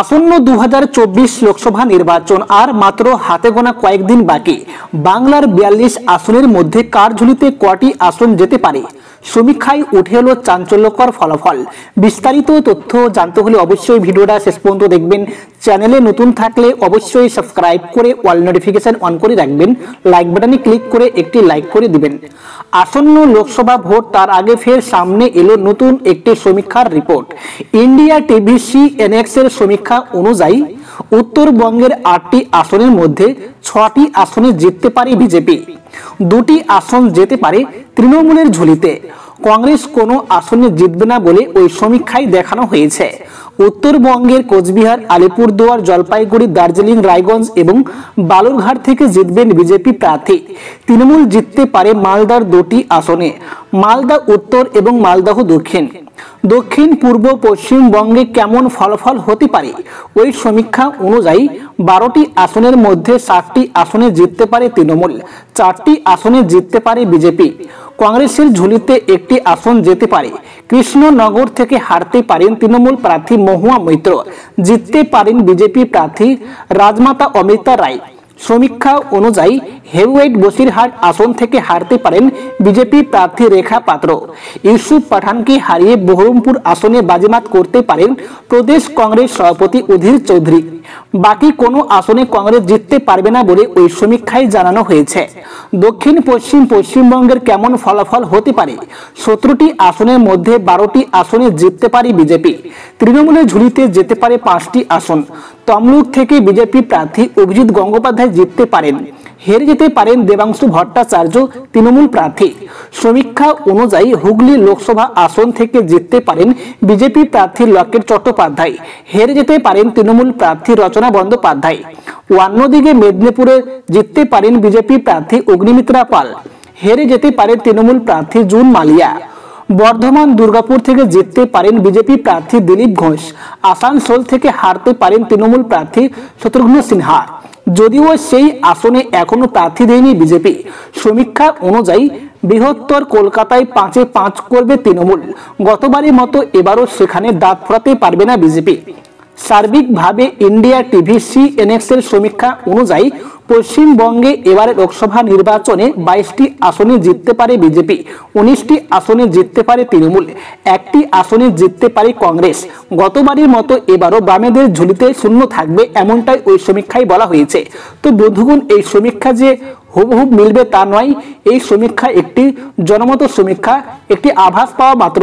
আসন্ন 2024 লোকসভা নির্বাচন আর মাত্র হাতে গোনা কয়েকদিন বাকি। বাংলার 42 আসনের মধ্যে কার ঝুলিতে কটি আসন যেতে পারে? সমীক্ষায় উঠে এলো চাঞ্চল্যকর ফলাফল। বিস্তারিত তথ্য জানতে হলে অবশ্যই ভিডিওটা শেষ পর্যন্ত দেখবেন। চ্যানেলে নতুন থাকলে অবশ্যই সাবস্ক্রাইব করে অল নোটিফিকেশন অন করে রাখবেন। লাইক বাটনে ক্লিক করে একটি লাইক করে দিবেন। আসন্ন লোকসভা ভোট তার আগে ফের সামনে এলো নতুন একটি সমীক্ষার রিপোর্ট। ইন্ডিয়া টিভি CNX এর সমীক্ষা অনুযায়ী উত্তরবঙ্গের 8টি আসনের মধ্যে 6টি আসনে জিততে পারে বিজেপি, 2টি আসন যেতে পারে তৃণমূলের ঝুলিতে। কংগ্রেস কোনো আসনে জিতবে না বলে ওই সমীক্ষায় দেখানো হয়েছে। উত্তরবঙ্গের কোচবিহার, আলিপুরদুয়ার, জলপাইগুড়ি, দার্জিলিং, রায়গঞ্জ এবং বালুরঘাট থেকে জিতবেন বিজেপি প্রার্থী। তৃণমূল জিততে পারে মালদার 2টি আসনে, মালদা উত্তর এবং মালদহ দক্ষিণ। দক্ষিণ পূর্ব পশ্চিমবঙ্গে কেমন ফলাফল হতে পারে? ওই সমীক্ষা অনুযায়ী 12টি আসনের মধ্যে 7টি আসনে জিততে পারে তৃণমূল, 4টি আসনে জিততে পারে বিজেপি। কংগ্রেসের ঝুলিতে একটি আসন যেতে পারে। কৃষ্ণনগর থেকে হারতে পারেন তৃণমূল প্রার্থী মহুয়া মৈত্র, জিততে পারেন বিজেপি প্রার্থী রাজমাতা অমৃতা রায়। সমীক্ষা অনুযায়ী হেভিওয়েট বসিরহাট আসন থেকে হারতে পারেন বিজেপি প্রার্থী রেখা পাত্র। ইউসুফ পাঠানকে হারিয়ে বহরমপুর আসনে বাজিমাত করতে পারেন প্রদেশ কংগ্রেস সভাপতি অধীর চৌধুরী। বাকি কোনো আসনে কংগ্রেস জিততে পারবে না বলে ওই সমীক্ষায় জানানো হয়েছে। দক্ষিণ পশ্চিম পশ্চিমবঙ্গের কেমন ফলাফল হতে পারে? 17টি আসনের মধ্যে 12টি আসনে জিততে পারে বিজেপি। তৃণমূলের ঝুলিতে যেতে পারে 5টি আসন। তমলুক থেকে বিজেপি প্রার্থী অভিজিৎ গঙ্গোপাধ্যায় জিততে পারেন। হেরে যেতে পারেন দেবাংশু ভট্টাচার্য, তৃণমূল প্রার্থী। সমীক্ষা অনুযায়ী হুগলি লোকসভা আসন থেকে জিততে পারেন বিজেপি প্রার্থী লকেট চট্টোপাধ্যায়। হেরে যেতে পারেন তৃণমূল প্রার্থী রচনা বন্দ্যোপাধ্যায়। অন্যদিকে মেদিনীপুরে জিততে পারেন বিজেপি প্রার্থী অগ্নিমিত্রা পাল। হেরে যেতে পারেন তৃণমূল প্রার্থী জুন মালিয়া। বর্ধমান দুর্গাপুর থেকে জিততে পারেন বিজেপি প্রার্থী দিলীপ ঘোষ। আসানসোল থেকে হারতে পারেন তৃণমূল প্রার্থী শত্রুঘ্ন সিনহা, যদিও সেই আসনে এখনো প্রার্থী দেয়নি বিজেপি। সমীক্ষা অনুযায়ী বৃহত্তর কলকাতায় 5-এ 5 করবে তৃণমূল। গতবারের মতো এবারও সেখানে দাঁত ফোরাতে পারবে না বিজেপি। সার্বিকভাবে ইন্ডিয়া টিভি CNX এর সমীক্ষা অনুযায়ী পশ্চিমবঙ্গে এবারে লোকসভা নির্বাচনে 22টি আসনে জিততে পারে বিজেপি, 19টি আসনে জিততে পারে তৃণমূল, 1টি আসনে জিততে পারে কংগ্রেস। গতবারের মতো এবারও বামেদের ঝুলিতে শূন্য থাকবে, এমনটাই ওই সমীক্ষায় বলা হয়েছে। তো বন্ধুগণ, এই সমীক্ষা যে হুবহুব মিলবে তা নয়। এই সমীক্ষা একটি জনমত সমীক্ষা, একটি আভাস পাওয়া মাত্র।